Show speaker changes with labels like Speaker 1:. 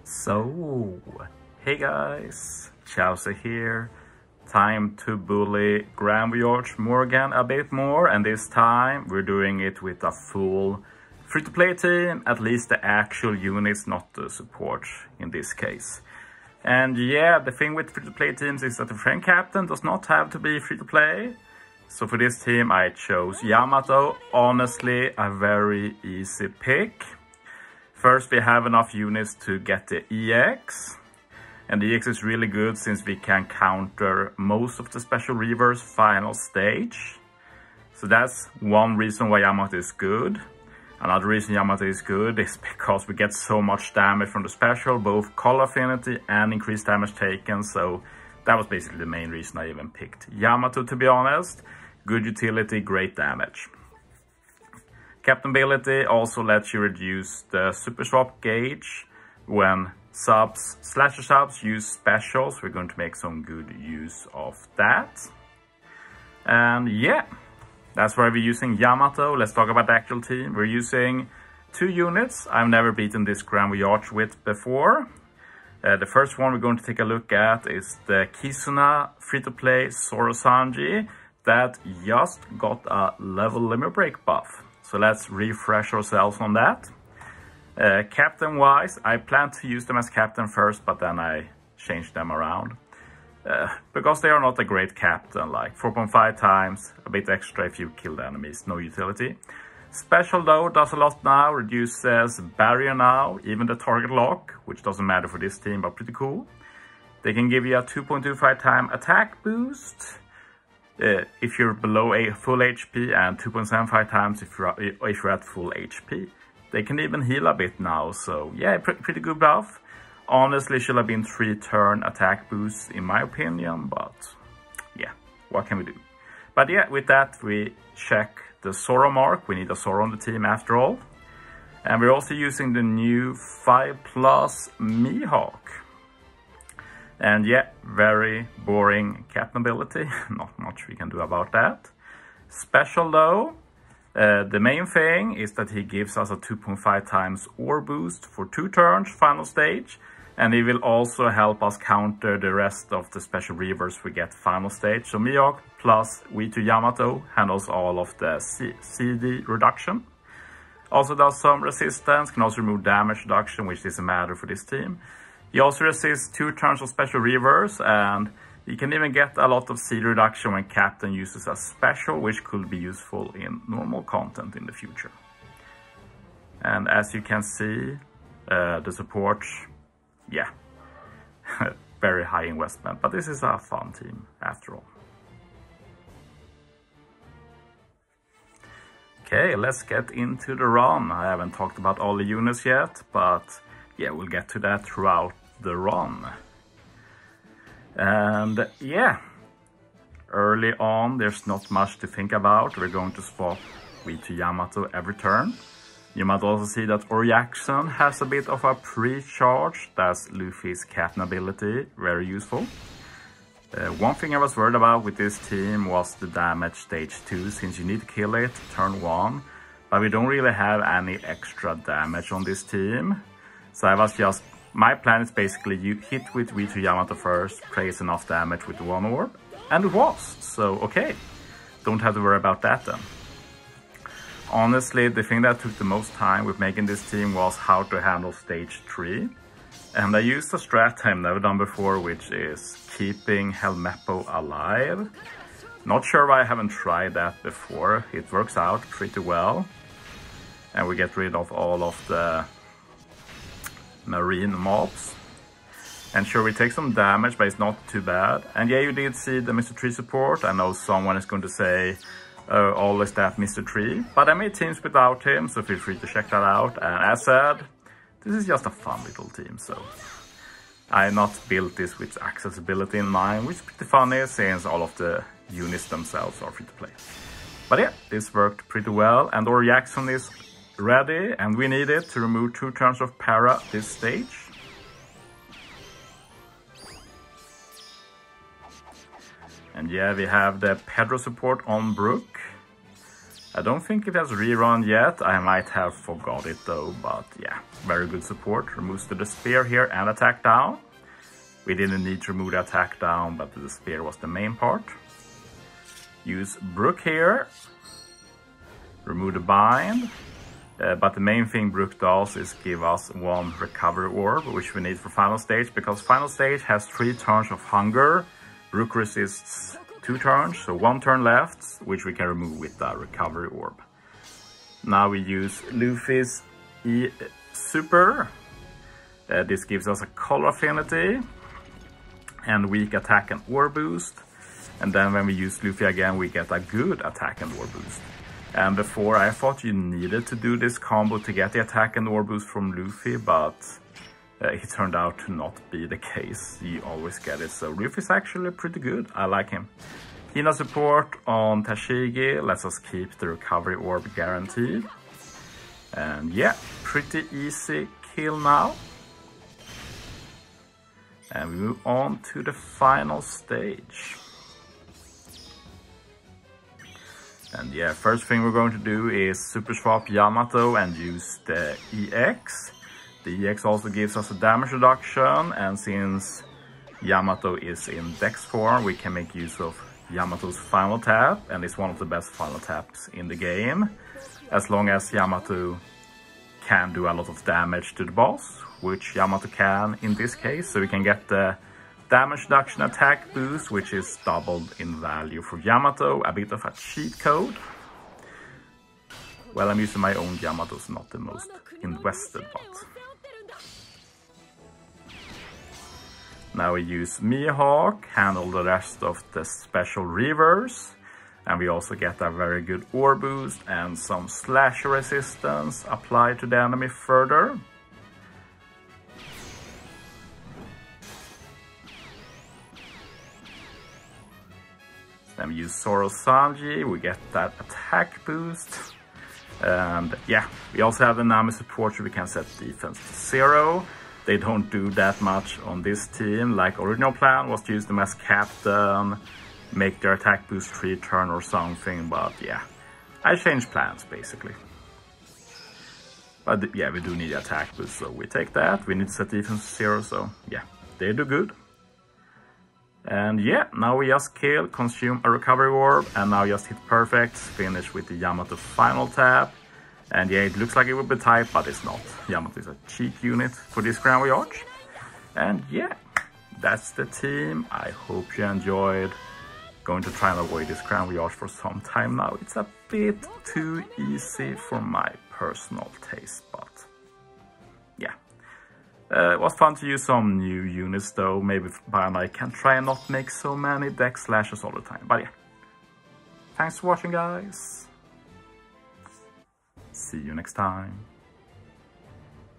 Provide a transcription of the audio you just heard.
Speaker 1: So, hey guys, Chelsea here. Time to bully Grand Voyage Morgan a bit more, and this time we're doing it with a full free-to-play team, at least the actual units, not the support in this case. And yeah, the thing with free-to-play teams is that the friend captain does not have to be free-to-play. So for this team I chose Yamato, honestly a very easy pick. First, we have enough units to get the EX. And the EX is really good since we can counter most of the Special Reaver's final stage. So that's one reason why Yamato is good. Another reason Yamato is good is because we get so much damage from the special, both color affinity and increased damage taken. So that was basically the main reason I even picked Yamato, to be honest. Good utility, great damage. Captain ability also lets you reduce the super swap gauge when slasher subs use specials. We're going to make some good use of that. And yeah, that's why we're using Yamato. Let's talk about the actual team. We're using 2 units I've never beaten this Grand Voyage with before. The first one we're going to take a look at is the Kizuna free-to-play Zoro Sanji that just got a level limit break buff. So let's refresh ourselves on that. Captain-wise, I plan to use them as captain first, but then I changed them around. Because they are not a great captain, like 4.5 times, a bit extra if you kill the enemies, no utility. Special though, does a lot now, reduces barrier now, even the target lock, which doesn't matter for this team, but pretty cool. They can give you a 2.25 time attack boost. If you're below a full HP, and 2.75 times if you're at full HP. They can even heal a bit now, so yeah, pretty good buff. Honestly, should have been 3 turn attack boosts in my opinion, but yeah, what can we do? But yeah, with that we check the Zoro mark. We need a Zoro on the team after all. And we're also using the new 5+ Mihawk. And yeah, very boring captain ability, not much we can do about that. Special though, the main thing is that he gives us a 2.5 times ore boost for 2 turns, final stage. And he will also help us counter the rest of the Special Reavers we get final stage. So Mihawk plus V2 Yamato handles all of the CD reduction. Also does some resistance, can also remove damage reduction, which doesn't matter for this team. He also resists 2 turns of Special Reavers, and he can even get a lot of CD reduction when Captain uses a special, which could be useful in normal content in the future. And as you can see, the support, yeah, very high investment, but this is a fun team after all. Okay, let's get into the run. I haven't talked about all the units yet, but yeah, we'll get to that throughout the run. And yeah, early on there's not much to think about. We're going to swap V2 Yamato every turn. You might also see that Oriaction has a bit of a pre-charge. That's Luffy's captain ability, very useful. One thing I was worried about with this team was the damage stage 2, since you need to kill it turn 1, but we don't really have any extra damage on this team. So my plan is basically you hit with V2 Yamato first, place enough damage with 1 orb, and it was. So okay, don't have to worry about that then. Honestly, the thing that took the most time with making this team was how to handle stage 3. And I used a strat I've never done before, which is keeping Helmeppo alive. Not sure why I haven't tried that before. It works out pretty well. And we get rid of all of the marine mobs. And sure, we take some damage, but it's not too bad. And yeah, you did see the Mr. Tree support. I know someone is going to say, always that Mr. Tree. But I made teams without him, so feel free to check that out. And as said, this is just a fun little team, so I not built this with accessibility in mind, which is pretty funny since all of the units themselves are free to play. But yeah, this worked pretty well, and our reaction is ready, and we need it to remove 2 turns of para this stage. And yeah, we have the Pedro support on Brook. I don't think it has rerun yet. I might have forgot it though, but yeah, very good support. Removes the spear here and attack down. We didn't need to remove the attack down, but the spear was the main part. Use Brook here. Remove the bind. But the main thing Brook does is give us 1 recovery orb, which we need for final stage, because final stage has 3 turns of hunger. Brook resists 2 turns, so 1 turn left, which we can remove with the recovery orb. Now we use Luffy's E Super. This gives us a color affinity and weak attack and orb boost. And then when we use Luffy again, we get a good attack and orb boost. And before, I thought you needed to do this combo to get the attack and orb boost from Luffy, but it turned out to not be the case. You always get it, so Luffy's actually pretty good. I like him. Hina support on Tashigi lets us keep the recovery orb guaranteed. And yeah, pretty easy kill now. And we move on to the final stage. And yeah, first thing we're going to do is super swap Yamato and use the EX. The EX also gives us a damage reduction, and since Yamato is in Dex form, we can make use of Yamato's final tap, and it's one of the best final taps in the game. As long as Yamato can do a lot of damage to the boss, which Yamato can in this case, so we can get the damage reduction attack boost, which is doubled in value for Yamato, a bit of a cheat code. Well, I'm using my own Yamato, so not the most invested, but... Now we use Mihawk, handle the rest of the special reverse, and we also get a very good ore boost and some slash resistance applied to the enemy further. Then we use Zoro Sanji, we get that attack boost. And yeah, we also have the Nami support, so we can set defense to 0. They don't do that much on this team. Like original plan was to use them as captain, make their attack boost 3 turn or something, but yeah, I changed plans basically. But yeah, we do need the attack boost, so we take that. We need to set defense to 0, so yeah, they do good. And yeah, now we just kill, consume a recovery orb, and now just hit perfect, finish with the Yamato final tap. And yeah, it looks like it would be tight, but it's not. Yamato is a cheap unit for this Grand Voyage. And yeah, that's the team. I hope you enjoyed. Going to try and avoid this Grand Voyage for some time now. It's a bit too easy for my personal taste, but yeah. It was fun to use some new units though. Maybe I can try and not make so many deck slashes all the time. But yeah, thanks for watching guys. See you next time.